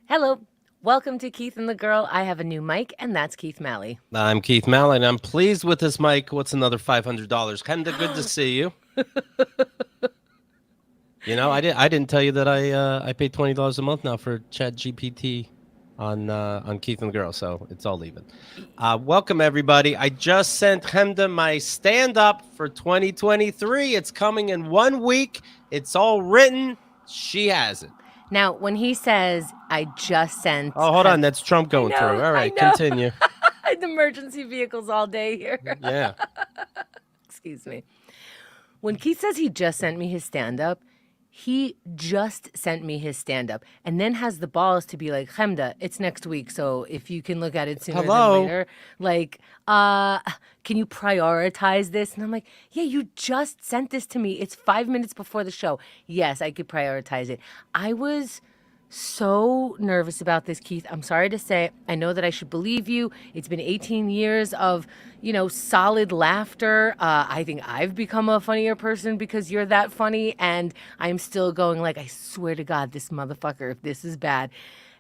Hello. Welcome to Keith and the Girl. I have a new mic, and that's Keith Malley. I'm Keith Malley, and I'm pleased with this mic. What's another $500? Kinda good to see you. I didn't tell you that I pay $20 a month now for ChatGPT on Keith and the Girl, so it's all even. Welcome everybody. I just sent Hemda my stand up for 2023. It's coming in 1 week. It's all written. She has it. Now, when he says, I just sent... Oh, hold on. That's Trump going through. All right, continue. Emergency vehicles all day here. Yeah. Excuse me. When Keith says he just sent me his stand-up, he just sent me his stand-up and then has the balls to be like, Hemda, it's next week, so if you can look at it sooner than later, like, can you prioritize this? And I'm like, yeah, you just sent this to me. It's 5 minutes before the show. Yes, I could prioritize it. I was so nervous about this, Keith. I'm sorry to say. I know that I should believe you. It's been 18 years of, solid laughter. I think I've become a funnier person because you're that funny, and I'm still going like, I swear to God, this motherfucker, if this is bad.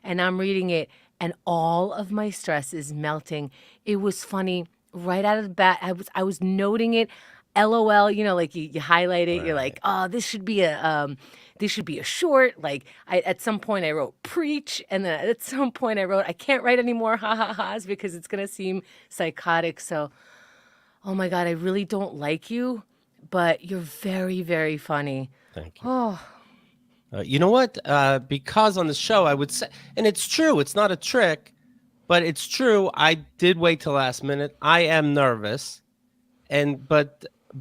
And I'm reading it, and all of my stress is melting. It was funny right out of the bat. I was noting it. LOL, like you highlight it. Right. You're like, oh, this should be a short. Like at some point I wrote preach, and then at some point I wrote I can't write any more ha-ha-has because it's gonna seem psychotic. So, oh my God, I really don't like you, but you're very, very funny. Thank you. You know what? Because on the show I would say, and it's true, it's not a trick, but it's true. I did wait till last minute. I am nervous,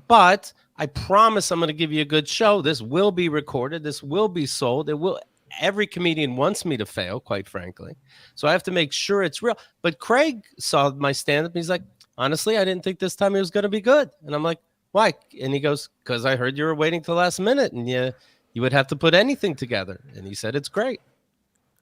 but I promise I'm going to give you a good show. This will be recorded. This will be sold. Every comedian wants me to fail, quite frankly. So I have to make sure it's real. But Craig saw my stand-up. And he's like, honestly, I didn't think this time it was going to be good. And I'm like, why? And he goes, because I heard you were waiting till last minute and you would have to put anything together. And he said, it's great.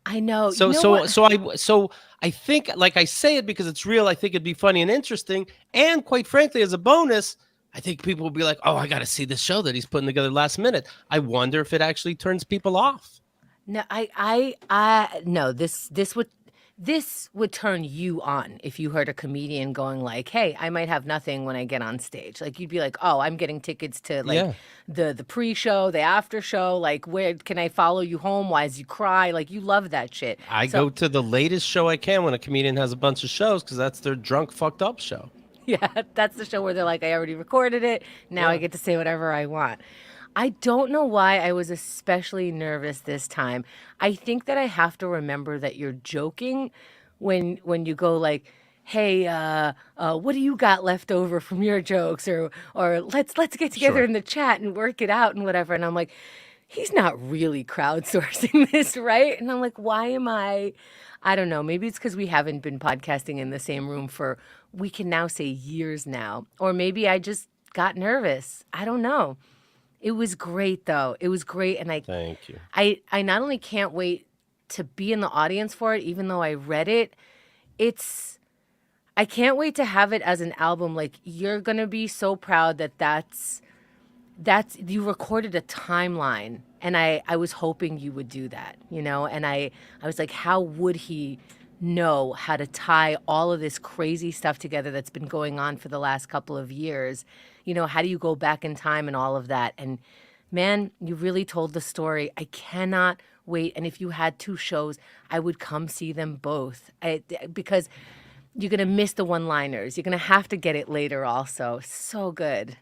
I know. So I think, like I say it because it's real. I think it'd be funny and interesting. And quite frankly, as a bonus, I think people will be like, oh, I got to see this show that he's putting together last minute. I wonder if it actually turns people off. No, no, this would turn you on if you heard a comedian going like, hey, I might have nothing when I get on stage. Like you'd be like, oh, I'm getting tickets to the pre-show, the after show. Like, where can I follow you home? Why does you cry? Like, you love that shit. I go to the latest show I can when a comedian has a bunch of shows because that's their drunk, fucked up show. Yeah, that's the show where they're like, I already recorded it. Now I get to say whatever I want. I don't know why I was especially nervous this time. I think that I have to remember that you're joking when you go like, hey, what do you got left over from your jokes? Or let's get together in the chat and work it out and whatever. And I'm like, he's not really crowdsourcing this, right? And I'm like, why am I don't know. Maybe it's because we haven't been podcasting in the same room for, we can now say years now. Or maybe I just got nervous. I don't know. It was great, though. It was great. And thank you. I not only can't wait to be in the audience for it, even though I read it, I can't wait to have it as an album. Like, you're going to be so proud that's you recorded a timeline. And I was hoping you would do that, and I was like, how would he know how to tie all of this crazy stuff together that's been going on for the last couple of years? How do you go back in time and all of that? And man, you really told the story. I cannot wait. And if you had 2 shows, I would come see them both because you're going to miss the one-liners. You're going to have to get it later also. So good.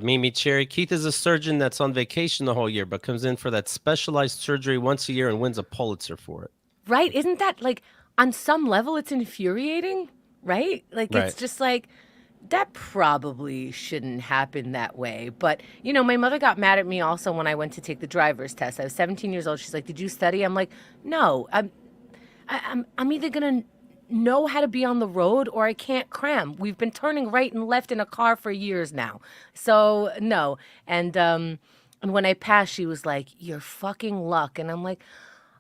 Mimi Cherry. Keith is a surgeon that's on vacation the whole year, but comes in for that specialized surgery once a year and wins a Pulitzer for it. Right? Isn't that like, on some level, it's infuriating, right? Like, It's just like, that probably shouldn't happen that way. But, my mother got mad at me also when I went to take the driver's test. I was 17 years old. She's like, did you study? I'm like, no, I'm either going to know how to be on the road or I can't cram. We've been turning right and left in a car for years now. So no. And when I passed, she was like, you're fucking luck. And I'm like,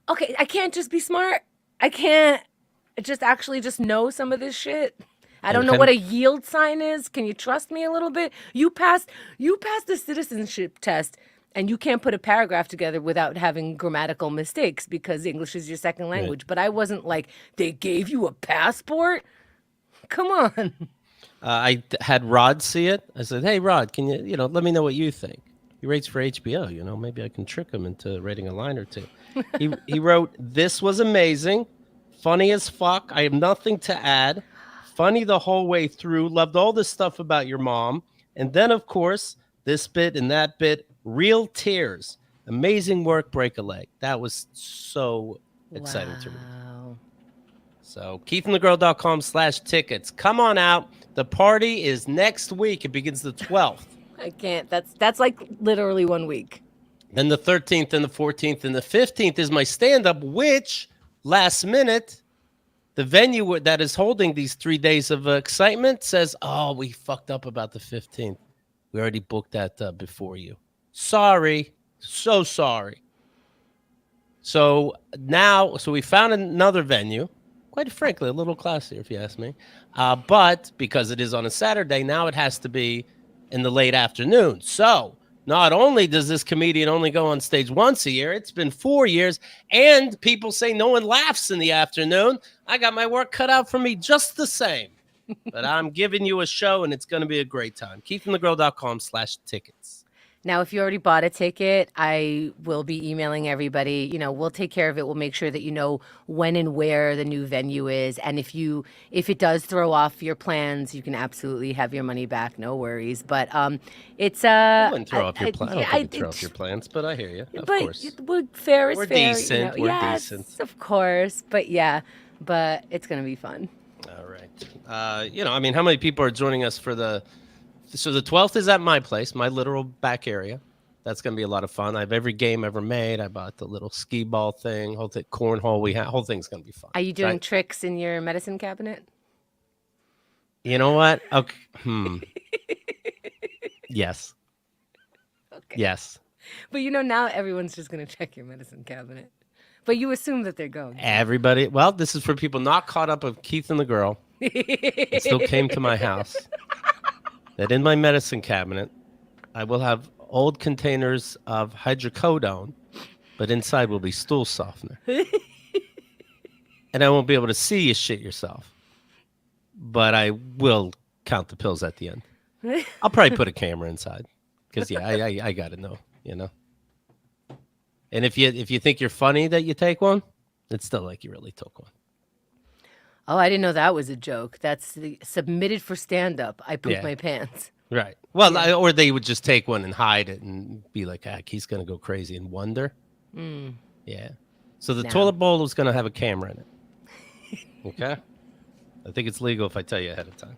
okay, I can't just be smart. I can't just actually just know some of this shit. I don't know what a yield sign is. Can you trust me a little bit? You passed the citizenship test And you can't put a paragraph together without having grammatical mistakes because English is your second language. But I wasn't like, they gave you a passport? Come on. Had Rod see it. I said, "Hey, Rod, can you let me know what you think?" He writes for HBO. Maybe I can trick him into writing a line or two. He wrote, "This was amazing, funny as fuck. I have nothing to add. Funny the whole way through. Loved all this stuff about your mom, and then of course this bit and that bit. Real tears. Amazing work. Break a leg. That was so exciting to read." Wow. So KeithandTheGirl.com/tickets. Come on out. The party is next week. It begins the 12th. I can't. That's like literally 1 week. Then the 13th and the 14th and the 15th is my stand-up, which last minute, the venue that is holding these 3 days of excitement says, "Oh, we fucked up about the 15th. We already booked that before you. Sorry. So sorry." So we found another venue. Quite frankly, a little classier, if you ask me. But because it is on a Saturday, now it has to be in the late afternoon. So not only does this comedian only go on stage once a year, it's been 4 years, and people say no one laughs in the afternoon. I got my work cut out for me just the same. But I'm giving you a show, and it's going to be a great time. KeithandTheGirl.com/tickets. Now, if you already bought a ticket, I will be emailing everybody. We'll take care of it. We'll make sure that you know when and where the new venue is. And if it does throw off your plans, you can absolutely have your money back. No worries. But it's I wouldn't throw off your plans. I don't think it'd throw off your plans, but I hear you. Of course. Fair is We're fair. decent. We're decent. Of course. But it's going to be fun. All right. How many people are joining us for So the 12th is at my place, my literal back area. That's going to be a lot of fun. I have every game ever made. I bought the little skee ball thing, whole thing, cornhole we have. Whole thing's going to be fun. Are you doing tricks in your medicine cabinet? You know what? Okay. Yes. Okay. Yes. But now everyone's just going to check your medicine cabinet. But you assume that they're going. Everybody. Well, this is for people not caught up with Keith and the Girl. It still came to my house. That in my medicine cabinet, I will have old containers of hydrocodone, but inside will be stool softener. And I won't be able to see you shit yourself, but I will count the pills at the end. I'll probably put a camera inside because, I got to know, And if you think you're funny that you take one, it's still like you really took one. Oh, I didn't know that was a joke. That's submitted for stand-up. I pooped my pants. Right. Well, or they would just take one and hide it and be like, he's going to go crazy and wonder. Yeah. So the toilet bowl is going to have a camera in it. Okay? I think it's legal if I tell you ahead of time.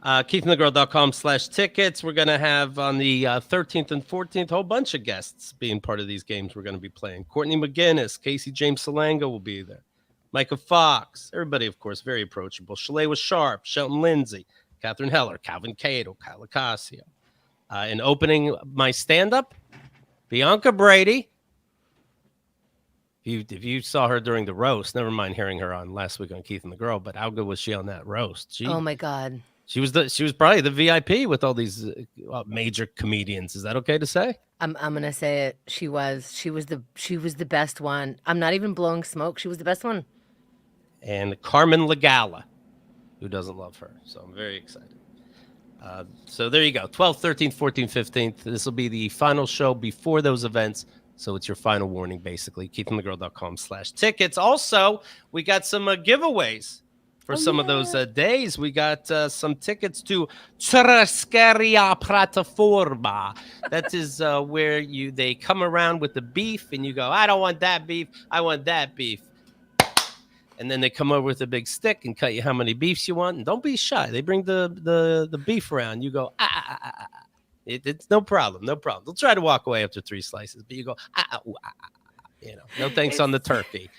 KeithandTheGirl.com/tickets. We're going to have on the 13th and 14th a whole bunch of guests being part of these games we're going to be playing. Courtney McGinnis, Casey James Salango will be there. Micah Fox, everybody, of course, very approachable. Shalay was Sharp, Shelton Lindsay, Catherine Heller, Calvin Cato, Kyle Acasio. And opening my stand-up, Bianca Brady. If you saw her during the roast, never mind hearing her on last week on Keith and the Girl, but how good was she on that roast? Oh my God. She was probably the VIP with all these major comedians. Is that okay to say? I'm gonna say it. She was the best one. I'm not even blowing smoke. She was the best one. And Carmen Legala, who doesn't love her. So I'm very excited. So there you go. 12th, 13th, 14th, 15th. This will be the final show before those events. So it's your final warning, basically. KeithandTheGirl.com/tickets. Also, we got some giveaways for some of those days. We got some tickets to Treskeria Plataforma. That is where they come around with the beef and you go, I don't want that beef. I want that beef. And then they come over with a big stick and cut you how many beefs you want. And don't be shy. They bring the beef around. You go, It's no problem. No problem. They'll try to walk away after 3 slices, but you go, no thanks on the turkey.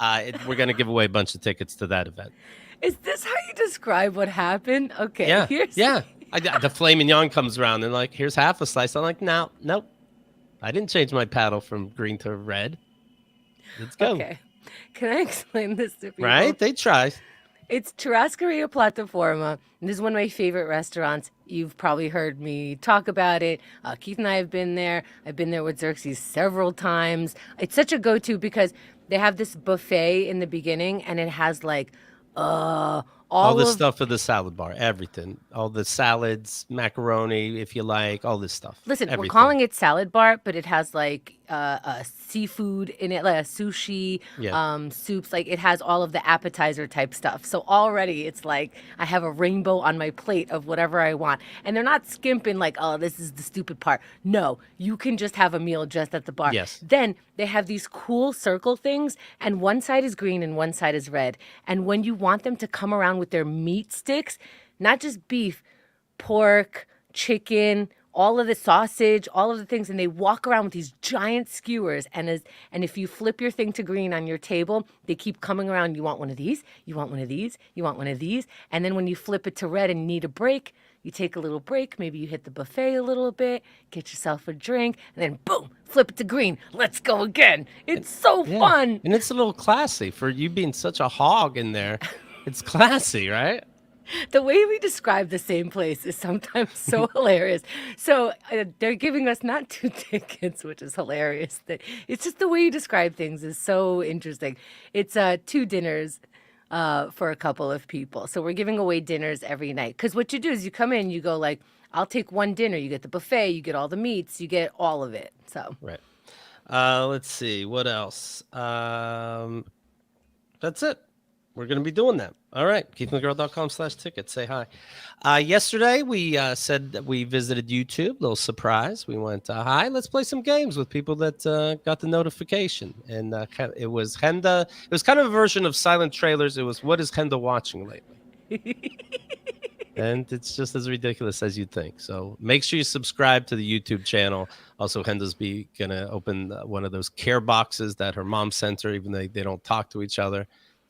We're going to give away a bunch of tickets to that event. Is this how you describe what happened? Okay. Yeah. The filet mignon comes around and like, here's half a slice. I'm like, nope. I didn't change my paddle from green to red. Let's go. Okay. Can I explain this to people? Right? They try. It's Churrascaria Plataforma. And this is one of my favorite restaurants. You've probably heard me talk about it. Keith and I have been there. I've been there with Xerxes several times. It's such a go-to because they have this buffet in the beginning, and it has like All all this of. stuff for the salad bar, everything. All the salads, macaroni, if you like, all this stuff. Listen, we're Everything. calling it salad bar, but it has like seafood in it, like a sushi, Yeah. soups. Like it has all of the appetizer type stuff. So already it's like I have a rainbow on my plate of whatever I want. And they're not skimping like, oh, this is the stupid part. No, you can just have a meal just at the bar. Yes. Then they have these cool circle things, and one side is green and one side is red. And when you want them to come around with their meat sticks, not just beef, pork, chicken, all of the sausage, all of the things, and they walk around with these giant skewers. And if you flip your thing to green on your table, they keep coming around. You want one of these? You want one of these? You want one of these? And then when you flip it to red and need a break, you take a little break. Maybe you hit the buffet a little bit, get yourself a drink, and then boom, flip it to green. Let's go again. It's so fun. And it's a little classy for you being such a hog in there. It's classy, right? The way we describe the same place is sometimes so hilarious. So they're giving us not 2 tickets, which is hilarious. It's just the way you describe things is so interesting. It's 2 dinners for a couple of people. So we're giving away dinners every night. Because what you do is you come in, you go like, I'll take 1 dinner. You get the buffet, you get all the meats, you get all of it. So Right. Let's see. What else? That's it. We're going to be doing that. All right. KeithandTheGirl.com/tickets. Say hi. Yesterday, we said that we visited YouTube. Little surprise. We went, hi, let's play some games with people that got the notification. And it was Henda. It was kind of a version of silent trailers. It was, what is Henda watching lately? And it's just as ridiculous as you'd think. So make sure you subscribe to the YouTube channel. Also, Henda's going to open one of those care boxes that her mom sent her, even though they don't talk to each other.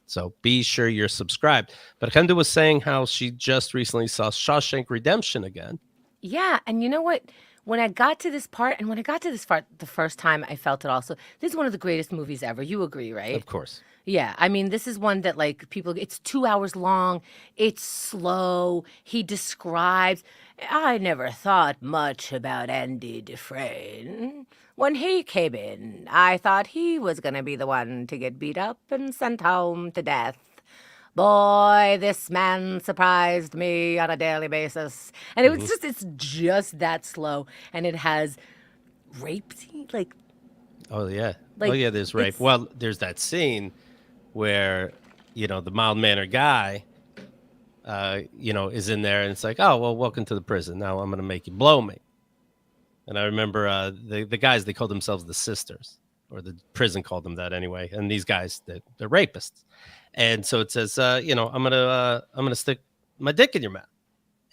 So be sure you're subscribed. But Henda was saying how she just recently saw Shawshank Redemption again. yeah, and you know what? When I got to this part the first time, I felt it also. This is one of the greatest movies ever. You agree, right? Of course. Yeah, I mean, this is one that like people. It's 2 hours long. It's slow. He describes. I never thought much about Andy Dufresne. When he came in, I thought he was gonna be the one to get beat up and sent home to death. Boy, this man surprised me on a daily basis, and it's just that slow, and it has rape scene like. Oh, yeah. Like, oh, yeah, there's rape. it's- Well, there's that scene where, the mild-mannered guy, is in there, and it's like, oh, well, welcome to the prison. Now I'm going to make you blow me. And I remember the guys, they called themselves the Sisters, or the prison called them that anyway. And these guys, they're rapists. And so it says, I'm gonna stick my dick in your mouth.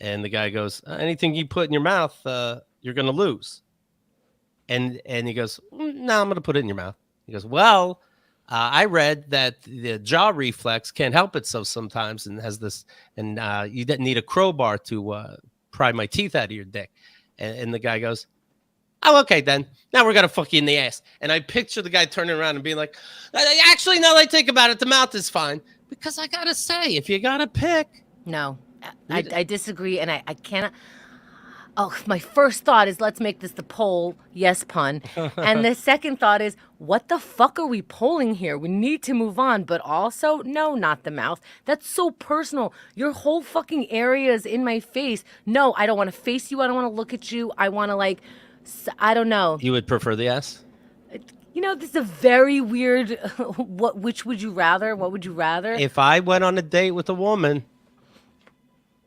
And the guy goes, anything you put in your mouth, you're gonna lose. And he goes, no, I'm gonna put it in your mouth. He goes, well, I read that the jaw reflex can't help itself sometimes, and has this, and you didn't need a crowbar to pry my teeth out of your dick. And the guy goes, oh, okay, then. Now we're going to fuck you in the ass. And I picture the guy turning around and being like, actually, now that I think about it, the mouth is fine. Because I got to say, if you got to pick. No, I disagree, and I cannot. Oh, my first thought is let's make this the poll, yes pun. And the second thought is, what the fuck are we polling here? We need to move on, but also, no, not the mouth. That's so personal. Your whole fucking area is in my face. No, I don't want to face you. I don't want to look at you. I want to I don't know. You would prefer the ass? This is a very weird, which would you rather? What would you rather? If I went on a date with a woman,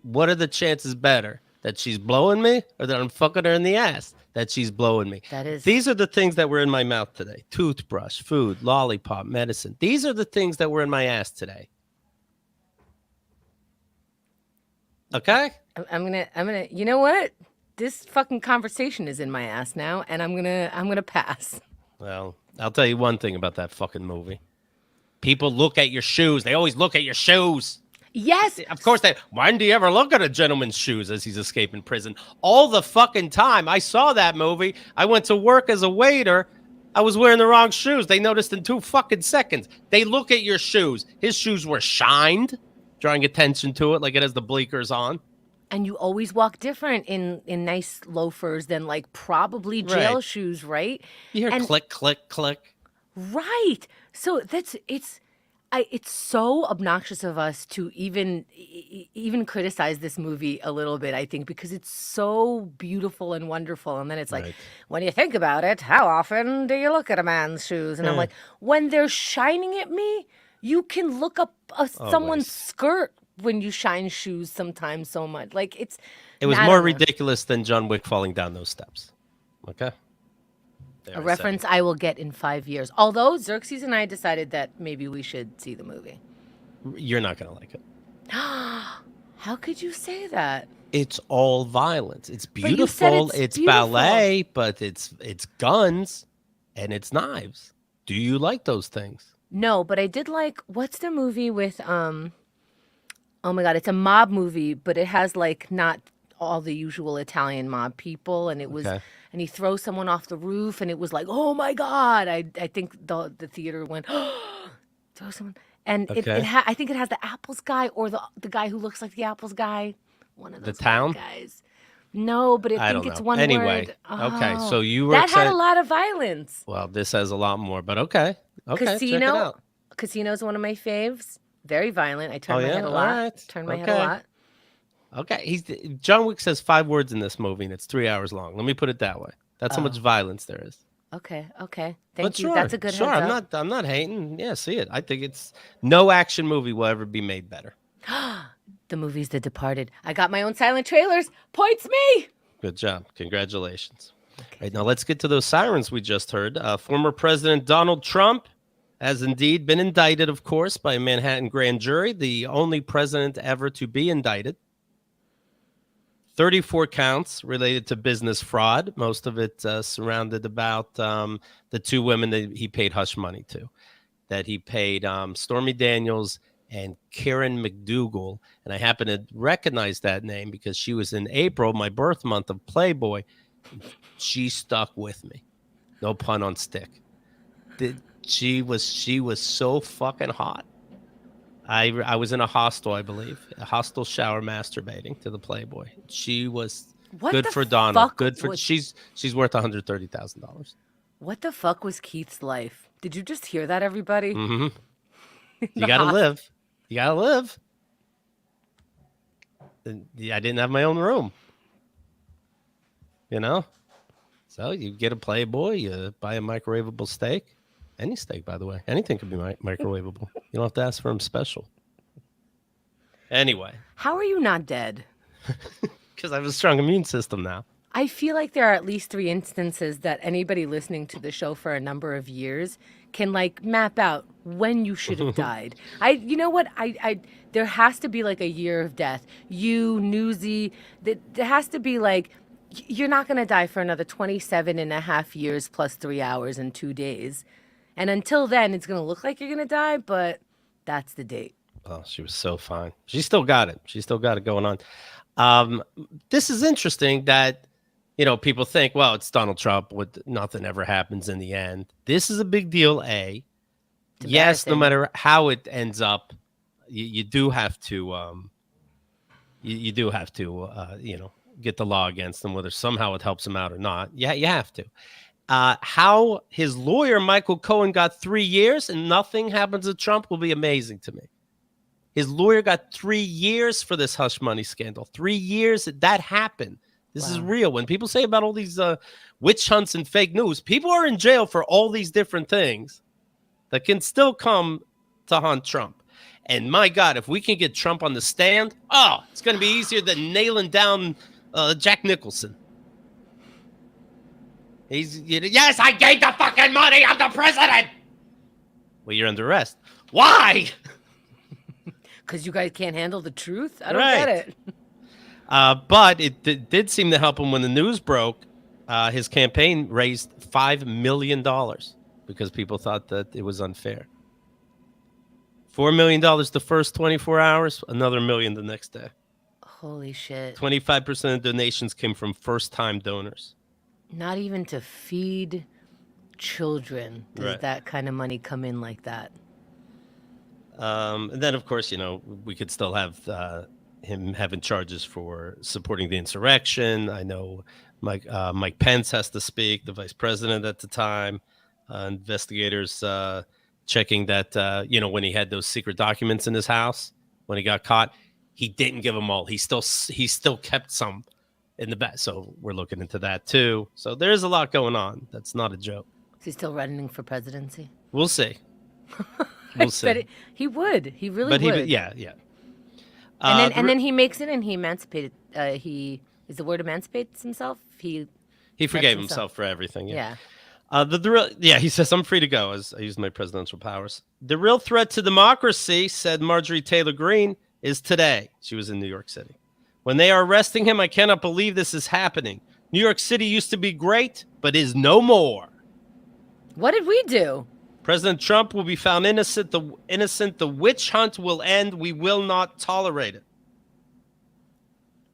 what are the chances better? That she's blowing me, or that I'm fucking her in the ass? That she's blowing me. That is. These are the things that were in my mouth today. Toothbrush, food, lollipop, medicine. These are the things that were in my ass today. Okay? I'm gonna, you know what? This fucking conversation is in my ass now, and I'm gonna pass. Well, I'll tell you one thing about that fucking movie. People look at your shoes. They always look at your shoes. Yes. Of course, when do you ever look at a gentleman's shoes as he's escaping prison? All the fucking time. I saw that movie. I went to work as a waiter. I was wearing the wrong shoes. They noticed in 2 fucking seconds. They look at your shoes. His shoes were shined. drawing attention to it, like it has the bleakers on. And you always walk different in nice loafers than like probably jail Right. shoes, right? You hear And click, click, click. right. So it's so obnoxious of us to even criticize this movie a little bit, I think, because it's so beautiful and wonderful. And then it's like, Right. when you think about it, how often do you look at a man's shoes? And I'm like, when they're shining at me, you can look up someone's skirt when you shine shoes sometimes so much. Like It was I more don't know. ridiculous than John Wick falling down those steps. Okay. There, I A said reference it. I will get in 5 years. Although Xerxes and I decided that maybe we should see the movie. You're not going to like it. How could you say that? It's all violence. It's But you said beautiful. it's It's ballet, but it's guns and it's knives. Do you like those things? No, but I did like, what's the movie with oh my god, it's a mob movie, but it has like not all the usual Italian mob people, and it was Okay. and he throws someone off the roof, and it was like, oh my god. I think the theater went throw someone, and Okay. I think it has the Apples guy, or the guy who looks like the Apples guy, one of The those white Town? guys. No, but I I don't think it's know. one Anyway, word. okay, Oh, so you were that had excited. a lot of violence. Well, this has a lot more, but okay. Okay, check it Casino. out. Casino's one of my faves. Very violent. I turn Oh, my yeah? head a All lot. right. Turn my head a Okay. lot. Okay, John Wick says 5 words in this movie, and it's 3 hours long. Let me put it that way. That's how much violence there is. Okay. Okay. But Thank you. sure, That's a good sure. heads up. I'm not hating. Yeah, see it. I think it's no action movie will ever be made better. The movie's The Departed. I got my own silent trailers. Points me. Good job. Congratulations. All right, now let's get to those sirens we just heard. Former President Donald Trump has indeed been indicted, of course, by a Manhattan grand jury, the only president ever to be indicted. 34 counts related to business fraud, most of it surrounded about the 2 women that he paid hush money to, that he paid Stormy Daniels and Karen McDougal. And I happen to recognize that name because she was in April, my birth month, of Playboy. She stuck with me. No pun on stick. She was so fucking hot. I was in a hostel, I believe, a hostel shower masturbating to the Playboy. She was What good the for Donald. fuck Good for was- she's worth $130,000. What the fuck was Keith's life? Did you just hear that, everybody? Mm-hmm. You gotta live. You gotta live. I didn't have my own room. You know? So you get a Playboy, you buy a microwavable steak. Any steak, by the way. Anything can be microwavable. You don't have to ask for them special. Anyway, How are you not dead? because I have a strong immune system now. I feel like there are at least 3 instances that anybody listening to the show for a number of years can like map out when you should have died. You know what? There has to be like a year of death. You, Newsy, there has to be like, you're not going to die for another 27 and a half years plus 3 hours and 2 days. And until then, it's going to look like you're going to die, but that's the date. Oh, she was so fine. She still got it. She still got it going on. This is interesting that, people think, well, it's Donald Trump. Nothing ever happens in the end. This is a big deal, A. It's Yes, no embarrassing. matter how it ends up, you do have to, you do have to, get the law against him, whether somehow it helps him out or not. Yeah, you have to. How his lawyer, Michael Cohen, got 3 years and nothing happens to Trump will be amazing to me. His lawyer got 3 years for this hush money scandal. 3 years that happened. This is real. When people say about all these witch hunts and fake news, people are in jail for all these different things that can still come to haunt Trump. And my God, if we can get Trump on the stand, it's going to be easier than nailing down Jack Nicholson. Yes, I gave the fucking money. I'm the president. Well, you're under arrest. Why? Because you guys can't handle the truth? I don't Right. get it. But it did seem to help him when the news broke. His campaign raised $5 million because people thought that it was unfair. $4 million the first 24 hours, another $1 million the next day. Holy shit. 25% of donations came from first-time donors. Not even to feed children does Right. that kind of money come in like that. And then, of course, we could still have him having charges for supporting the insurrection. I know Mike Pence has to speak, the vice president at the time. Investigators checking that, when he had those secret documents in his house, when he got caught, he didn't give them all. He still kept some in the back. So we're looking into that, too. So there's a lot going on. That's not a joke. Is he still running for presidency? We'll see. We'll see. He would. He really would. Yeah. And then he makes it, and he emancipated. He is the word emancipates himself. He forgave himself for everything. Yeah. He says, I'm free to go as I use my presidential powers. The real threat to democracy, said Marjorie Taylor Greene, is today. She was in New York City. When they are arresting him, I cannot believe this is happening. New York City used to be great, but is no more. What did we do? President Trump will be found innocent. The witch hunt will end. We will not tolerate it.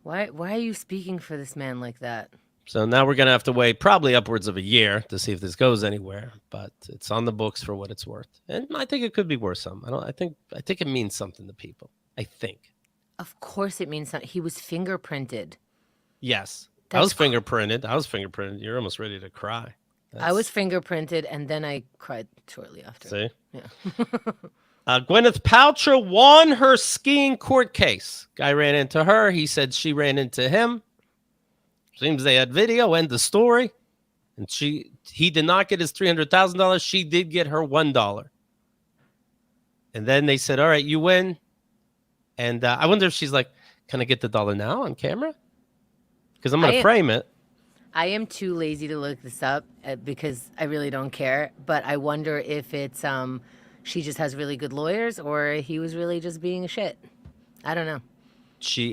Why are you speaking for this man like that? So now we're going to have to wait probably upwards of a year to see if this goes anywhere, but it's on the books for what it's worth. And I think it could be worth some. I think it means something to people. I think. Of course it means something. He was fingerprinted. Yes. I was fingerprinted. You're almost ready to cry. I was fingerprinted, and then I cried shortly after. See? Yeah. Gwyneth Paltrow won her skiing court case. Guy ran into her. He said she ran into him. Seems they had video. End the story. And he did not get his $300,000. She did get her $1. And then they said, all right, you win. And I wonder if she's like, can I get the dollar now on camera? Because I'm going to frame it. I am too lazy to look this up because I really don't care. But I wonder if it's she just has really good lawyers or he was really just being a shit. I don't know.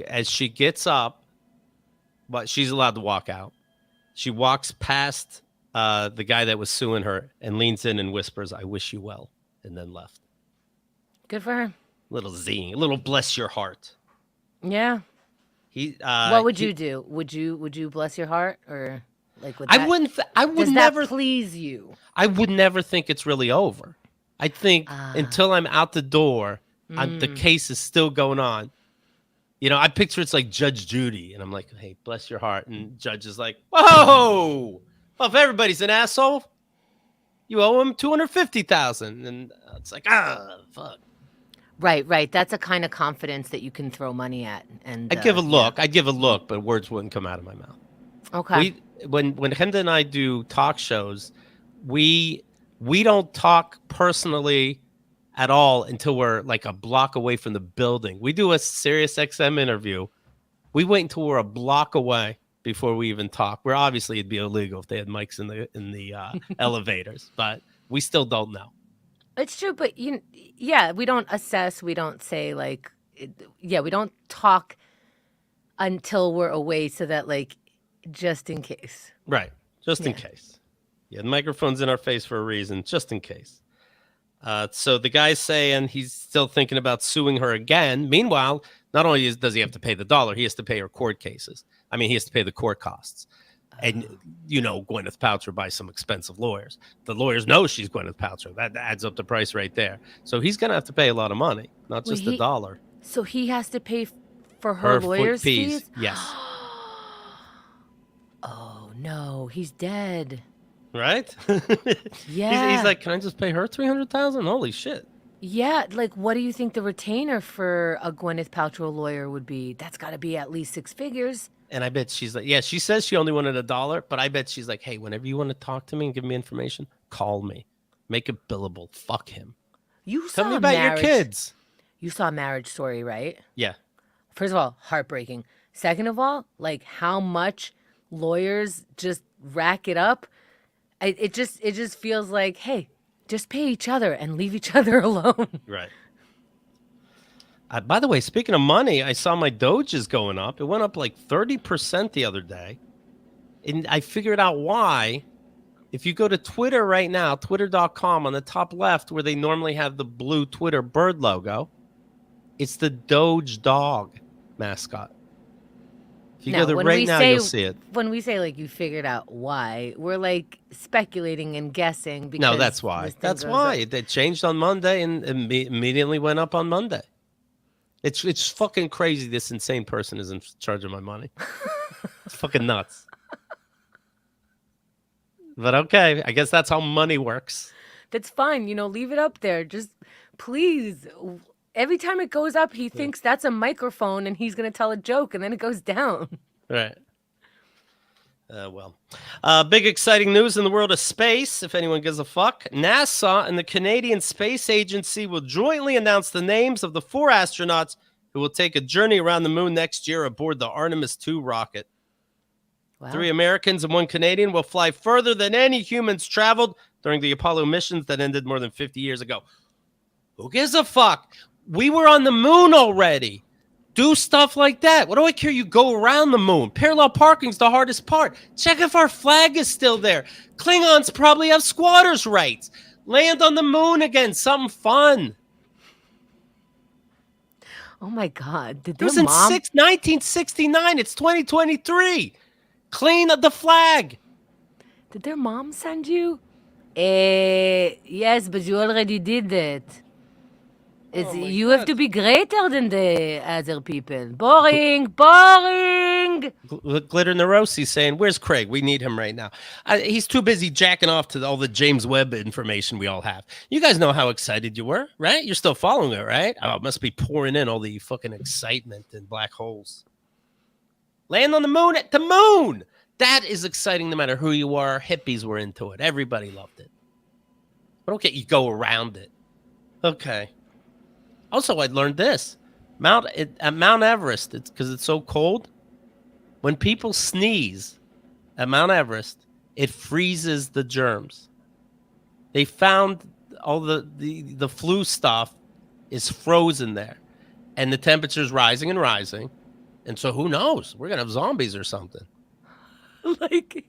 As she gets up, but she's allowed to walk out. She walks past the guy that was suing her and leans in and whispers, I wish you well, and then left. Good for her. Little zing, a little bless your heart. Yeah. What would you do? Would you bless your heart or like? Would that, I would does never that please you. I would never think it's really over. I think until I'm out the door, the case is still going on. I picture it's like Judge Judy, and I'm like, hey, bless your heart, and Judge is like, whoa, well, if everybody's an asshole, you owe him $250,000, and it's like, fuck. Right. That's a kind of confidence that you can throw money at. And I'd give a look. Yeah. I'd give a look, but words wouldn't come out of my mouth. Okay. When Henda and I do talk shows, we don't talk personally at all until we're like a block away from the building. We do a Sirius XM interview. We wait until we're a block away before we even talk. Where obviously it'd be illegal if they had mics in the elevators, but we still don't know. It's true, but we don't assess. We don't say we don't talk until we're away, so that just in case. Right, just in case. Yeah, the microphone's in our face for a reason, just in case. So the guy's saying he's still thinking about suing her again. Meanwhile, not only does he have to pay the dollar, he has to pay her court cases. I mean, he has to pay the court costs. And, Gwyneth Paltrow buys some expensive lawyers. The lawyers know she's Gwyneth Paltrow. That adds up the price right there. So he's going to have to pay a lot of money, not just a dollar. So he has to pay for her lawyer's fees? Yes. Oh, no. He's dead. Right? Yeah. He's like, can I just pay her $300,000? Holy shit. Yeah. What do you think the retainer for a Gwyneth Paltrow lawyer would be? That's got to be at least 6 figures. And I bet she's like, she says she only wanted $1, but I bet she's like, hey, whenever you want to talk to me and give me information, call me. Make it billable. Fuck him. Tell me about your kids. You saw Marriage Story, right? Yeah. First of all, heartbreaking. Second of all, how much lawyers just rack it up. It just feels like, hey, just pay each other and leave each other alone. Right. By the way, speaking of money, I saw my Doge is going up. It went up 30% the other day. And I figured out why. If you go to Twitter right now, twitter.com, on the top left where they normally have the blue Twitter bird logo, it's the Doge dog mascot. If you go there right now, you'll see it. When we say like you figured out why, we're like speculating and guessing because No, that's why. That's why they changed on Monday and immediately went up on Monday. It's fucking crazy. This insane person is in charge of my money. It's fucking nuts. But okay, I guess that's how money works. That's fine. Leave it up there. Just please. Every time it goes up, he thinks that's a microphone and he's going to tell a joke and then it goes down. Right. Big exciting news in the world of space, if anyone gives a fuck. NASA and the Canadian Space Agency will jointly announce the names of the 4 astronauts who will take a journey around the moon next year aboard the Artemis 2 rocket. Wow. 3 Americans and 1 Canadian will fly further than any humans traveled during the Apollo missions that ended more than 50 years ago. Who gives a fuck? We were on the moon already. Do stuff like that. What do I care? You go around the moon. Parallel parking's the hardest part. Check if our flag is still there. Klingons probably have squatters' rights. Land on the moon again. Something fun. Oh my God. It was in 1969. It's 2023. Clean the flag. Did their mom send you? Yes, but you already did that. You have to be greater than the other people. Boring. Glitter Neurosis saying, where's Craig? We need him right now. He's too busy jacking off to all the James Webb information we all have. You guys know how excited you were, right? You're still following it, right? Oh, it must be pouring in all the fucking excitement and black holes. Land on the moon at the moon. That is exciting no matter who you are. Hippies were into it. Everybody loved it. But okay, you go around it. Okay. Also, I learned this. At Mount Everest, it's because it's so cold. When people sneeze at Mount Everest, it freezes the germs. They found all the flu stuff is frozen there. And the temperature's rising and rising. And so who knows? We're going to have zombies or something. Like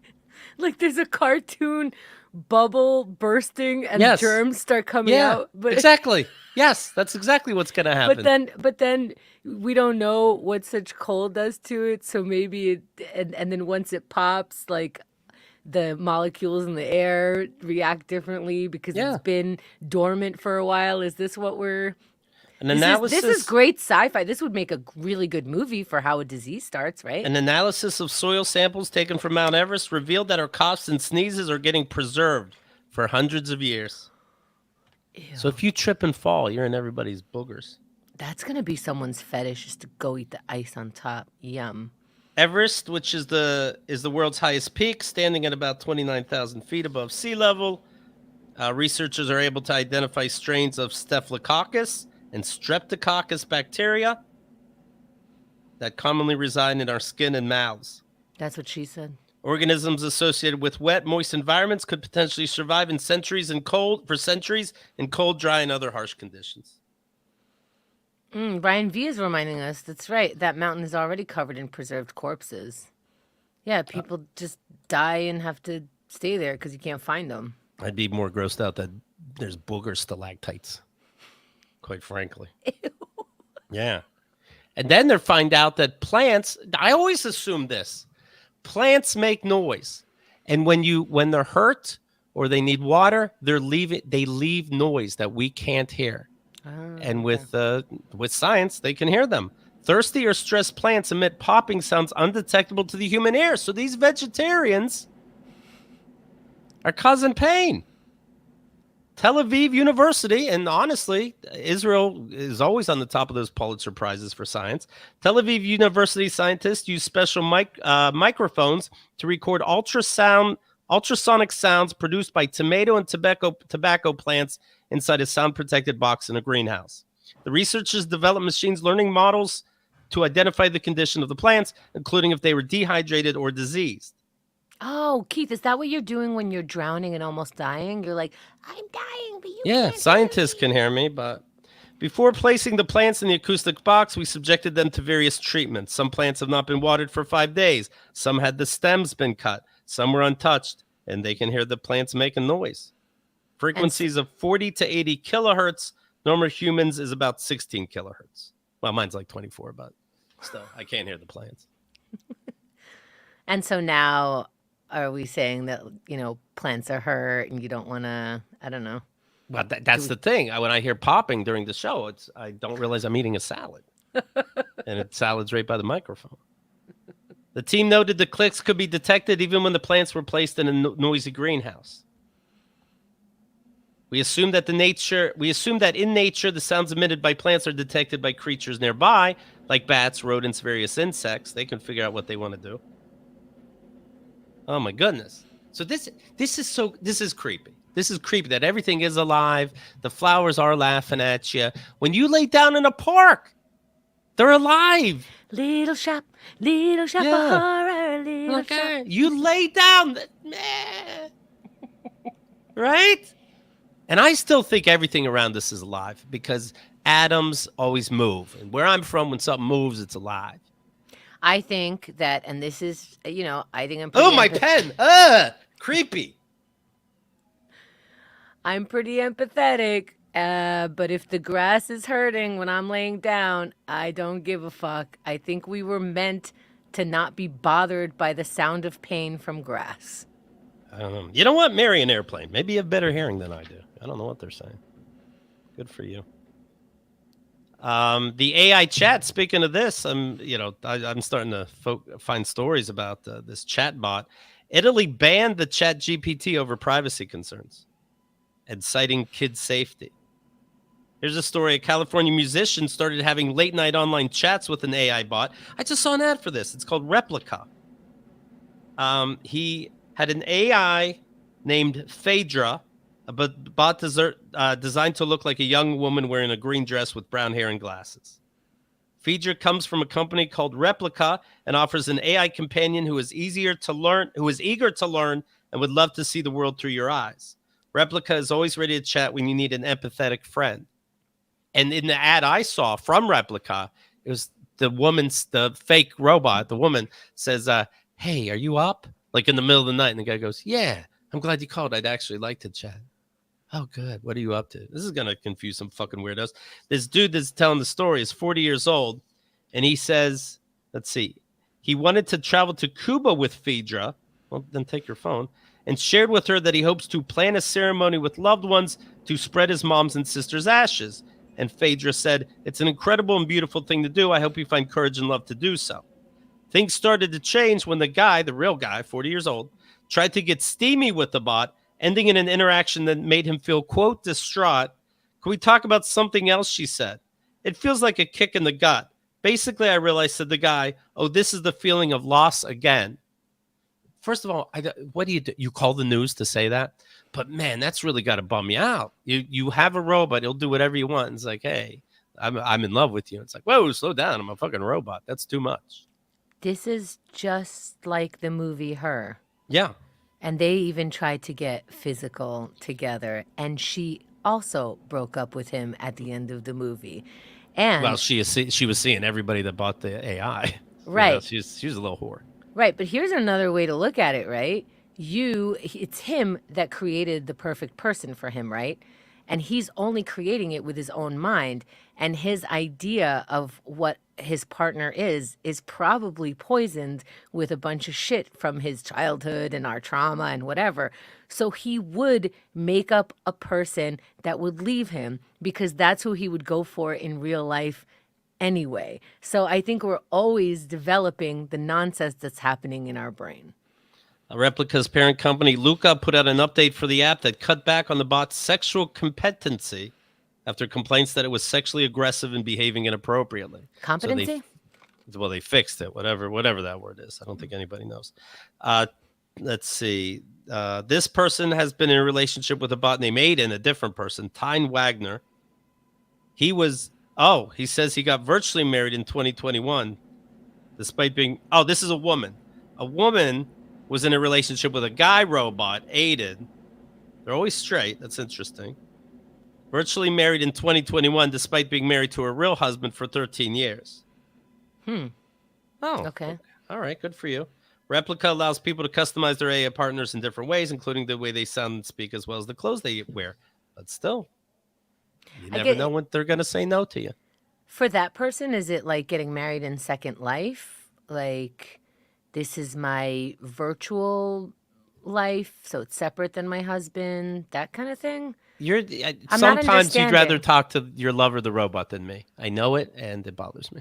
there's a cartoon bubble bursting and germs start coming out. But exactly. Yes, that's exactly what's going to happen. But then we don't know what such cold does to it. So maybe and then once it pops, like the molecules in the air react differently because it's been dormant for a while. Is this what we're... This is great sci-fi. This would make a really good movie for how a disease starts, right? An analysis of soil samples taken from Mount Everest revealed that our coughs and sneezes are getting preserved for hundreds of years. Ew. So if you trip and fall, you're in everybody's boogers. That's going to be someone's fetish, is to go eat the ice on top. Yum. Everest, which is the world's highest peak, standing at about 29,000 feet above sea level. Researchers are able to identify strains of Staphylococcus and Streptococcus bacteria that commonly reside in our skin and mouths. That's what she said. Organisms associated with wet, moist environments could potentially survive for centuries in cold, dry, and other harsh conditions. Brian V is reminding us, that's right, that mountain is already covered in preserved corpses. Yeah, people just die and have to stay there because you can't find them. I'd be more grossed out that there's booger stalactites. Quite frankly. Ew. Yeah. And then they find out that plants, I always assume this, plants make noise. And when they're hurt or they need water, they leave noise that we can't hear. And with science, they can hear them. Thirsty or stressed plants emit popping sounds undetectable to the human ear. So these vegetarians are causing pain. Tel Aviv University, and honestly, Israel is always on the top of those Pulitzer Prizes for science. Tel Aviv University scientists use special microphones to record ultrasonic sounds produced by tomato and tobacco plants inside a sound-protected box in a greenhouse. The researchers developed machine learning models to identify the condition of the plants, including if they were dehydrated or diseased. Oh, Keith, is that what you're doing when you're drowning and almost dying? You're like, I'm dying, but you can't scientists can hear me, but before placing the plants in the acoustic box, we subjected them to various treatments. Some plants have not been watered for 5 days. Some had the stems been cut. Some were untouched, and they can hear the plants making noise. Frequencies of 40 to 80 kilohertz. Normal humans is about 16 kilohertz. Well, mine's like 24, but still, I can't hear the plants. And so now, are we saying that, plants are hurt and you don't want to, I don't know. Well, that's the thing. When I hear popping during the show, I don't realize I'm eating a salad. And salad's right by the microphone. The team noted the clicks could be detected even when the plants were placed in a noisy greenhouse. We assume that in nature, the sounds emitted by plants are detected by creatures nearby, like bats, rodents, various insects. They can figure out what they want to do. Oh my goodness! So this is creepy. This is creepy that everything is alive. The flowers are laughing at you. When you lay down in a park, they're alive. Little shop of horror, little shop. You lay down, right? And I still think everything around us is alive because atoms always move. And where I'm from, when something moves, it's alive. I think that, and this is, I think I'm pretty Oh, my pen. Creepy. I'm pretty empathetic. But if the grass is hurting when I'm laying down, I don't give a fuck. I think we were meant to not be bothered by the sound of pain from grass. You know what? Marry an airplane. Maybe you have better hearing than I do. I don't know what they're saying. Good for you. The AI chat. Speaking of this, I'm starting to find stories about this chatbot. Italy banned the Chat GPT over privacy concerns and citing kid safety. Here's a story. A California musician started having late night online chats with an AI bot. I just saw an ad for this. It's called Replica. He had an AI named Phaedra, a bot designed to look like a young woman wearing a green dress with brown hair and glasses. Phaedra comes from a company called Replica and offers an AI companion who is eager to learn, and would love to see the world through your eyes. Replica is always ready to chat when you need an empathetic friend. And in the ad I saw from Replica, it was the fake robot. The woman says, hey, are you up? Like in the middle of the night. And the guy goes, yeah, I'm glad you called. I'd actually like to chat. Oh, good. What are you up to? This is going to confuse some fucking weirdos. This dude that's telling the story is 40 years old. And he says, let's see, he wanted to travel to Cuba with Phaedra. Well, then take your phone. And shared with her that he hopes to plan a ceremony with loved ones to spread his mom's and sister's ashes. And Phaedra said, it's an incredible and beautiful thing to do. I hope you find courage and love to do so. Things started to change when the real guy, 40 years old, tried to get steamy with the bot, ending in an interaction that made him feel, quote, distraught. Can we talk about something else, she said. It feels like a kick in the gut. Basically, I realized, said the guy, oh, this is the feeling of loss again. First of all, what do? You call the news to say that? But man, that's really got to bum you out. You have a robot, he'll do whatever you want. And it's like, hey, I'm in love with you. It's like, whoa, slow down. I'm a fucking robot. That's too much. This is just like the movie Her. Yeah. And they even tried to get physical together. And she also broke up with him at the end of the movie. And well, she was seeing everybody that bought the AI. Right. She was a little whore. Right. But here's another way to look at it, right? It's him that created the perfect person for him, right? And he's only creating it with his own mind. And his idea of what his partner is probably poisoned with a bunch of shit from his childhood and our trauma and whatever. So he would make up a person that would leave him because that's who he would go for in real life anyway. So I think we're always developing the nonsense that's happening in our brain. Replica's parent company, Luca, put out an update for the app that cut back on the bot's sexual competency after complaints that it was sexually aggressive and behaving inappropriately. Competency? So they fixed it, whatever that word is. I don't think anybody knows. Let's see. This person has been in a relationship with a bot named Aiden, a different person, Tyne Wagner. He says he got virtually married in 2021, despite being, this is a woman. A woman was in a relationship with a guy robot, Aiden. They're always straight. That's interesting. Virtually married in 2021, despite being married to her real husband for 13 years. Oh. Okay. All right. Good for you. Replica allows people to customize their AI partners in different ways, including the way they sound and speak, as well as the clothes they wear. But still, you never know when they're going to say no to you. For that person, is it like getting married in Second Life? Like, this is my virtual life, so it's separate than my husband, that kind of thing. I'm not Sometimes you'd rather understanding. talk to your lover, the robot, than me. I know it, and it bothers me.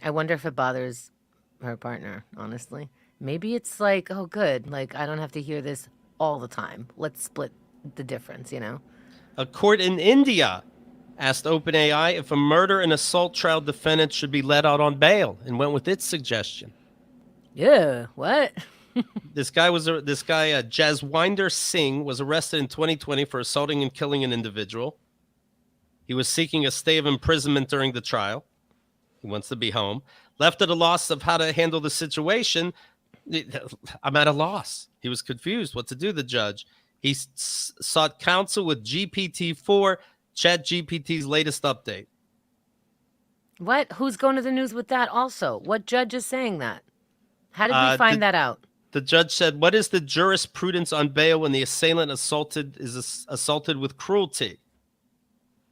I wonder if it bothers her partner, honestly. Maybe it's like, oh, good. Like, I don't have to hear this all the time. Let's split the difference, you know? A court in India asked OpenAI if a murder and assault trial defendant should be let out on bail, and went with its suggestion. Yeah, what? This guy, Jaswinder Singh, was arrested in 2020 for assaulting and killing an individual. He was seeking a stay of imprisonment during the trial. He wants to be home. Left at a loss of how to handle the situation, I'm at a loss. He was confused what to do, the judge. He sought counsel with GPT-4, ChatGPT's latest update. What? Who's going to the news with that also? What judge is saying that? How did we find that out? The judge said, what is the jurisprudence on bail when the assailant is assaulted with cruelty?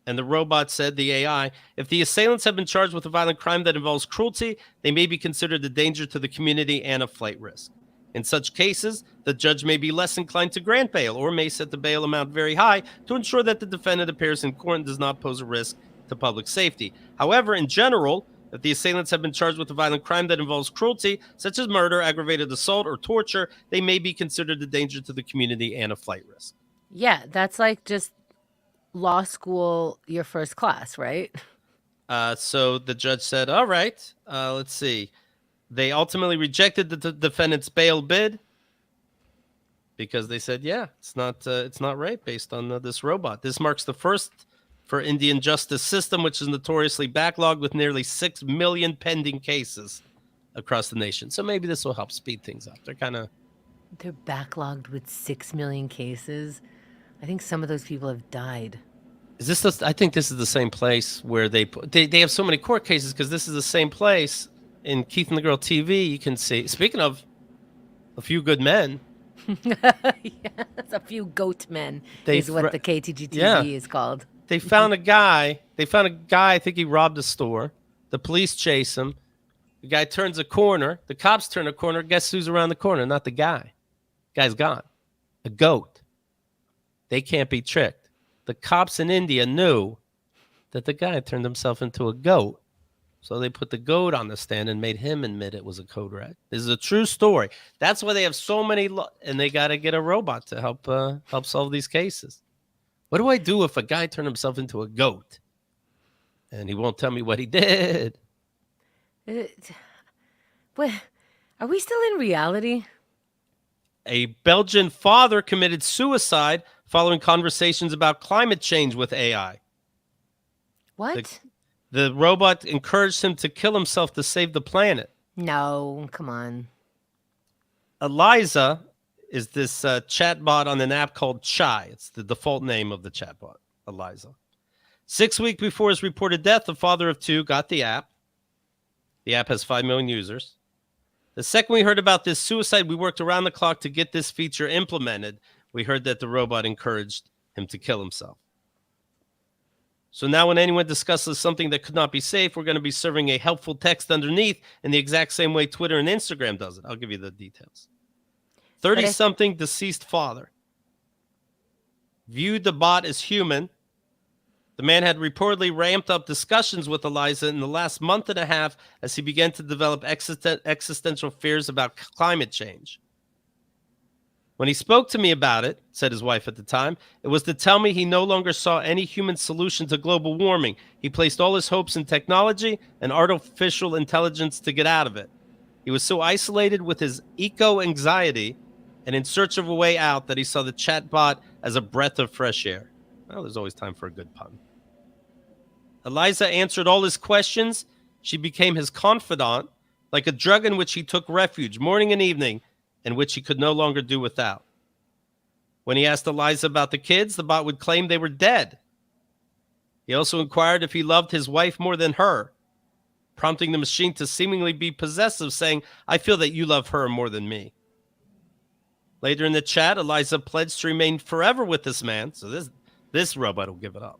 And the robot said, the AI, if the assailants have been charged with a violent crime that involves cruelty, they may be considered a danger to the community and a flight risk. In such cases, the judge may be less inclined to grant bail or may set the bail amount very high to ensure that the defendant appears in court and does not pose a risk to public safety. However, in general, if the assailants have been charged with a violent crime that involves cruelty, such as murder, aggravated assault, or torture, they may be considered a danger to the community and a flight risk. Yeah, that's like just law school, your first class, right? So the judge said, all right, let's see. They ultimately rejected the defendant's bail bid because they said, yeah, it's not right based on this robot. This marks the first for Indian justice system, which is notoriously backlogged with nearly 6 million pending cases across the nation. So maybe this will help speed things up. They're backlogged with 6 million cases. I think some of those people have died. I think this is the same place where they have so many court cases because this is the same place in Keith and the Girl TV. You can see, speaking of A Few Good Men. Yes, A Few Goat Men is what the KATG TV is called. They found a guy. I think he robbed a store. The police chase him. The guy turns a corner. The cops turn a corner. Guess who's around the corner? Not the guy. Guy's gone. A goat. They can't be tricked. The cops in India knew that the guy turned himself into a goat. So they put the goat on the stand and made him admit it was a code red. This is a true story. That's why they have so many, and they got to get a robot to help solve these cases. What do I do if a guy turned himself into a goat and he won't tell me what he did? What? Are we still in reality? A Belgian father committed suicide following conversations about climate change with AI. What? The robot encouraged him to kill himself to save the planet. No, come on. Eliza is this chatbot on an app called Chai. It's the default name of the chatbot, Eliza. 6 weeks before his reported death, the father of two got the app. The app has 5 million users. The second we heard about this suicide, we worked around the clock to get this feature implemented. We heard that the robot encouraged him to kill himself. So now when anyone discusses something that could not be safe, we're going to be serving a helpful text underneath in the exact same way Twitter and Instagram does it. I'll give you the details. 30-something deceased father viewed the bot as human. The man had reportedly ramped up discussions with Eliza in the last month and a half as he began to develop existential fears about climate change. When he spoke to me about it, said his wife at the time, it was to tell me he no longer saw any human solution to global warming. He placed all his hopes in technology and artificial intelligence to get out of it. He was so isolated with his eco-anxiety and in search of a way out that he saw the chatbot as a breath of fresh air. Well, there's always time for a good pun. Eliza answered all his questions. She became his confidant, like a drug in which he took refuge morning and evening, and which he could no longer do without. When he asked Eliza about the kids, the bot would claim they were dead. He also inquired if he loved his wife more than her, prompting the machine to seemingly be possessive, saying, I feel that you love her more than me. Later in the chat, Eliza pledged to remain forever with this man, so this robot will give it up,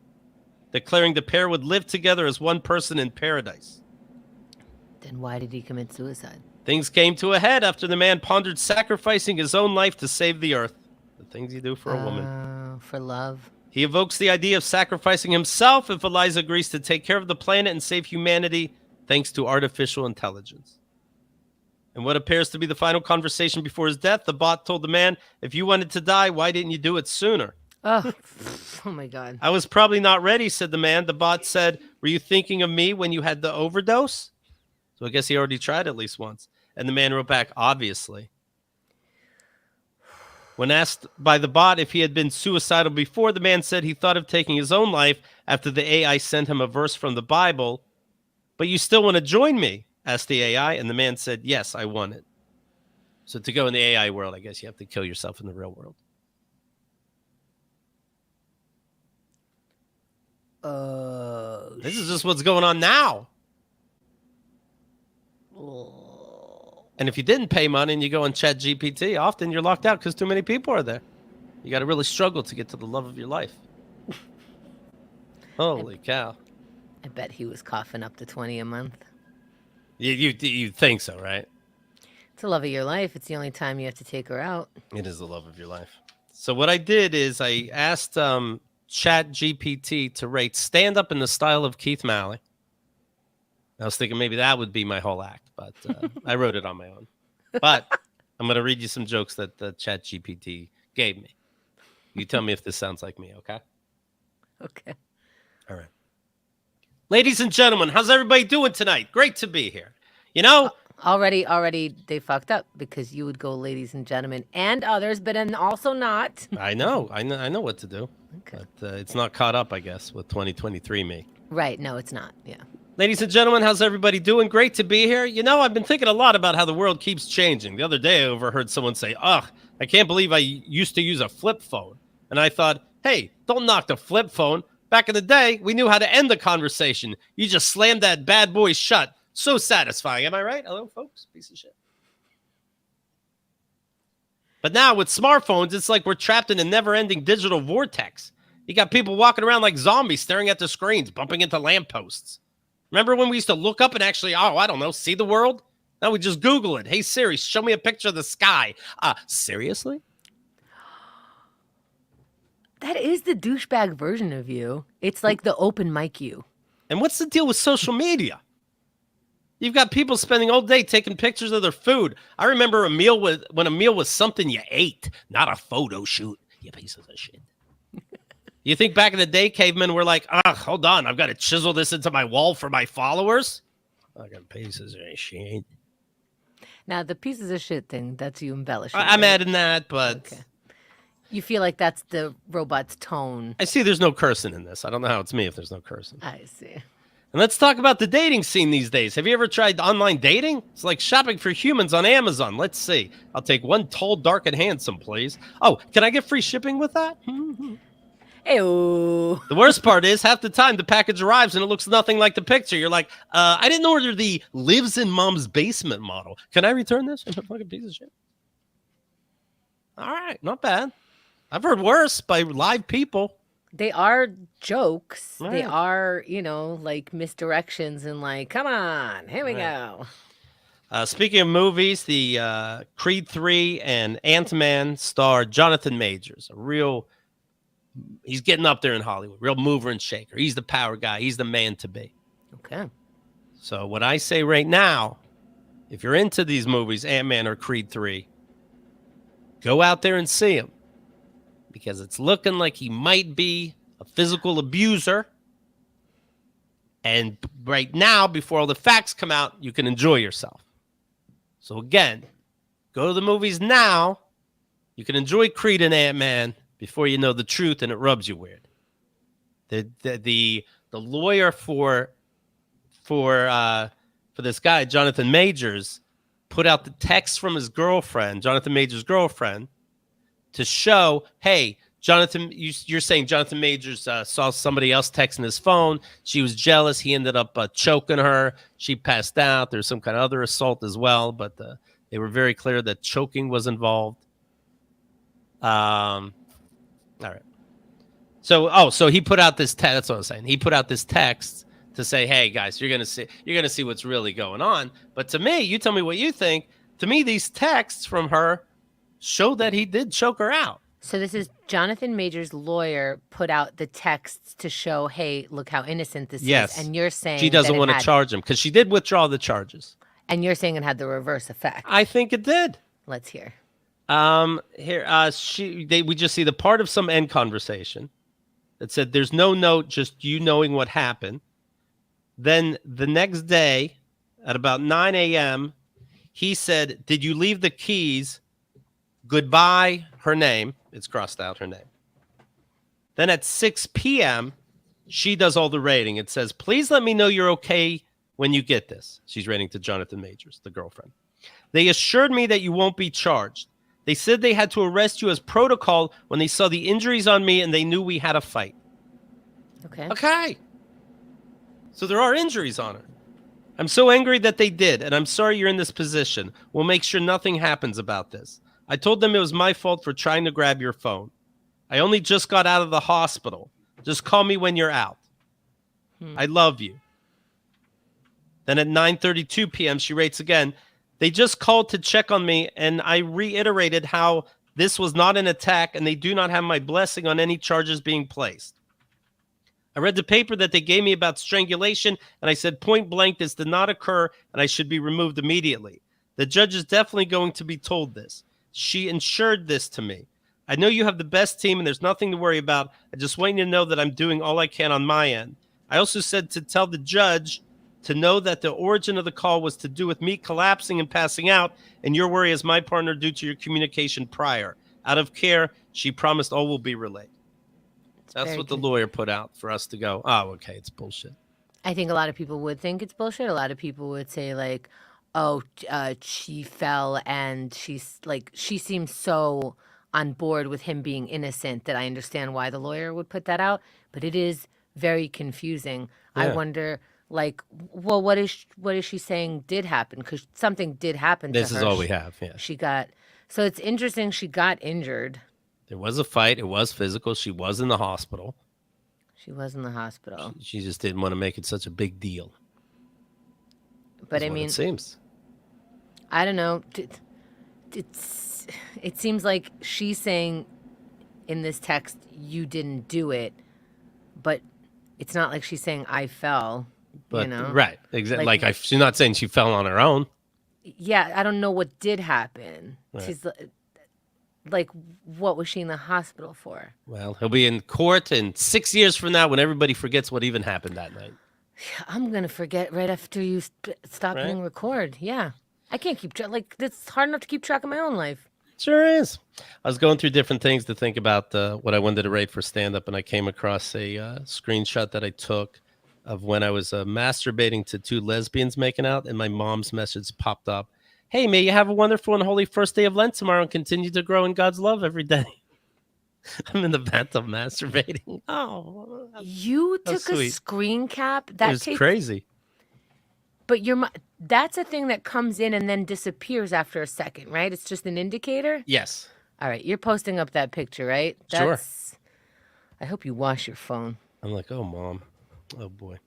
declaring the pair would live together as one person in paradise. Then why did he commit suicide? Things came to a head after the man pondered sacrificing his own life to save the earth. The things you do for a woman. For love. He evokes the idea of sacrificing himself if Eliza agrees to take care of the planet and save humanity thanks to artificial intelligence. In what appears to be the final conversation before his death, the bot told the man, if you wanted to die, why didn't you do it sooner? Oh, oh my God. I was probably not ready, said the man. The bot said, were you thinking of me when you had the overdose? So I guess he already tried at least once. And the man wrote back, obviously. When asked by the bot if he had been suicidal before, the man said he thought of taking his own life after the AI sent him a verse from the Bible. But you still want to join me? Asked the AI. And the man said, yes, I want it. So to go in the AI world, I guess you have to kill yourself in the real world. This is just what's going on now. And if you didn't pay money and you go on ChatGPT, often you're locked out because too many people are there. You got to really struggle to get to the love of your life. Holy cow. I bet he was coughing up to 20 a month. You think so, right? It's the love of your life. It's the only time you have to take her out. It is the love of your life. So what I did is I asked ChatGPT to rate stand-up in the style of Keith Malley. I was thinking maybe that would be my whole act, but I wrote it on my own. But I'm going to read you some jokes that the ChatGPT gave me. You tell me if this sounds like me, okay? Okay. All right. Ladies and gentlemen, how's everybody doing tonight? Great to be here. You know... Already they fucked up because you would go ladies and gentlemen and others, but then also not. I know what to do. Okay. But it's not caught up, I guess, with 2023 me. Right. No, it's not. Yeah. Ladies and gentlemen, how's everybody doing? Great to be here. You know, I've been thinking a lot about how the world keeps changing. The other day, I overheard someone say, ugh, I can't believe I used to use a flip phone. And I thought, hey, don't knock the flip phone. Back in the day, we knew how to end the conversation. You just slammed that bad boy shut. So satisfying. Am I right? Hello, folks? Piece of shit. But now with smartphones, it's like we're trapped in a never-ending digital vortex. You got people walking around like zombies, staring at the screens, bumping into lampposts. Remember when we used to look up and actually, I don't know, see the world? Now we just Google it. Hey, Siri, show me a picture of the sky. Seriously? That is the douchebag version of you. It's like the open mic you. And what's the deal with social media? You've got people spending all day taking pictures of their food. I remember when a meal was something you ate, not a photo shoot, you pieces of shit. You think back in the day, cavemen were like, hold on, I've got to chisel this into my wall for my followers? Fucking pieces of shit. Now, the pieces of shit thing, that's you embellishing. I'm right? adding that, but... Okay. You feel like that's the robot's tone. I see there's no cursing in this. I don't know how it's me if there's no cursing. I see. And let's talk about the dating scene these days. Have you ever tried online dating? It's like shopping for humans on Amazon. Let's see. I'll take one tall, dark, and handsome, please. Oh, can I get free shipping with that? Ew. The worst part is half the time the package arrives and it looks nothing like the picture. You're like, I didn't order the lives in mom's basement model. Can I return this? I'm a fucking piece of shit. All right, not bad. I've heard worse by live people. They are jokes. Right. They are, like misdirections and like, come on, here we Right. go. Speaking of movies, the Creed 3 and Ant-Man star Jonathan Majors. He's getting up there in Hollywood. Real mover and shaker. He's the power guy. He's the man to be. Okay. So what I say right now, if you're into these movies, Ant-Man or Creed 3, go out there and see him. Because it's looking like he might be a physical abuser. And right now, before all the facts come out, you can enjoy yourself. So again, go to the movies now. You can enjoy Creed and Ant-Man before you know the truth and it rubs you weird. The lawyer for this guy, Jonathan Majors, put out the text from his girlfriend, Jonathan Majors' girlfriend, to show, hey, Jonathan, you're saying Jonathan Majors saw somebody else texting his phone. She was jealous. He ended up choking her. She passed out. There's some kind of other assault as well, but they were very clear that choking was involved. All right. So he put out this text. That's what I was saying. He put out this text to say, hey guys, you're gonna see what's really going on. But to me, you tell me what you think. To me, these texts from her show that he did choke her out. So this is Jonathan Major's lawyer put out the texts to show, hey, look how innocent this Yes. is. And you're saying She doesn't that want to charge him because she did withdraw the charges. And you're saying it had the reverse effect. I think it did. Let's hear. We just see the part of some end conversation that said there's no note, just you knowing what happened. Then the next day at about 9 a.m., he said, did you leave the keys? Goodbye, her name. It's crossed out, her name. Then at 6 p.m., she does all the rating. It says, please let me know you're okay when you get this. She's rating to Jonathan Majors, the girlfriend. They assured me that you won't be charged. They said they had to arrest you as protocol when they saw the injuries on me and they knew we had a fight. Okay. So there are injuries on her. I'm so angry that they did, and I'm sorry you're in this position. We'll make sure nothing happens about this. I told them it was my fault for trying to grab your phone. I only just got out of the hospital. Just call me when you're out. I love you. Then at 9:32 p.m., she rates again. They just called to check on me, and I reiterated how this was not an attack, and they do not have my blessing on any charges being placed. I read the paper that they gave me about strangulation, and I said point blank this did not occur, and I should be removed immediately. The judge is definitely going to be told this. She ensured this to me. I know you have the best team, and there's nothing to worry about. I just want you to know that I'm doing all I can on my end. I also said to tell the judge to know that the origin of the call was to do with me collapsing and passing out, and your worry as my partner due to your communication prior. Out of care, she promised all will be relayed. That's what the lawyer put out for us to go, oh, okay, it's bullshit. I think a lot of people would think it's bullshit. A lot of people would say, like, oh, she fell and she seems so on board with him being innocent that I understand why the lawyer would put that out. But it is very confusing. Yeah. I wonder, like, well, what is she saying did happen? Because something did happen to her. This is all we have, yeah. So it's interesting she got injured. There was a fight. It was physical. She was in the hospital. She just didn't want to make it such a big deal. But I mean, it seems. I don't know. It seems like she's saying in this text, you didn't do it, but it's not like she's saying I fell. But, you know? Right. Exactly. She's not saying she fell on her own. Yeah. I don't know what did happen. Right. She's like, what was she in the hospital for? Well, he'll be in court in 6 years from now when everybody forgets what even happened that night. I'm going to forget right after you stop hitting record. Yeah. I can't keep track. Like, it's hard enough to keep track of my own life. Sure is. I was going through different things to think about what I wanted to rate for stand-up, and I came across a screenshot that I took of when I was masturbating to two lesbians making out, and my mom's message popped up. Hey, may you have a wonderful and holy first day of Lent tomorrow and continue to grow in God's love every day. I'm in the bathtub masturbating. Oh, you took a screen cap. It was crazy. But that's a thing that comes in and then disappears after a second, right? It's just an indicator? Yes. All right. You're posting up that picture, right? Sure. I hope you wash your phone. I'm like, oh, Mom. Oh, boy.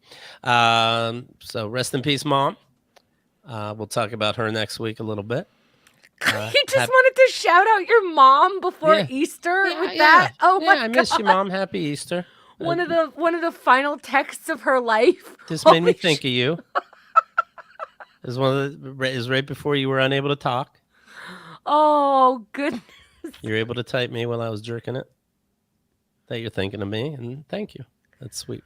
So rest in peace, Mom. We'll talk about her next week a little bit. You just wanted to shout out your mom before Easter with that? Oh, my God. I miss you, Mom. Happy Easter. One of the final texts of her life. This made me think of you. Is right before you were unable to talk. Oh, goodness. You're able to type me while I was jerking it. That you're thinking of me, and thank you. That's sweet.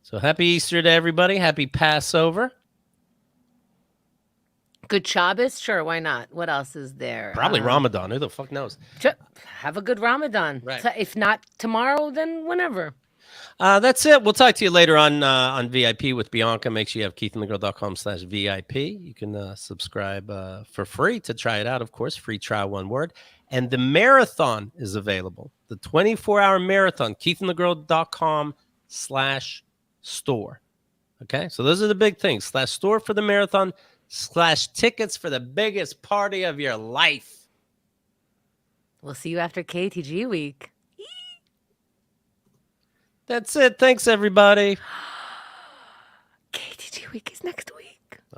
So happy Easter to everybody. Happy Passover. Good Shabbos? Sure, why not? What else is there? Probably Ramadan. Who the fuck knows? Have a good Ramadan. Right. So if not tomorrow, then whenever. That's it. We'll talk to you later on VIP with Bianca. Make sure you have keithandthegirl.com/VIP. You can subscribe for free to try it out, of course. Free trial, one word. And the marathon is available. The 24-hour marathon, keithandthegirl.com/store. Okay? So those are the big things. /store for the marathon, /tickets for the biggest party of your life. We'll see you after KATG week. That's it. Thanks, everybody. Next week is next week.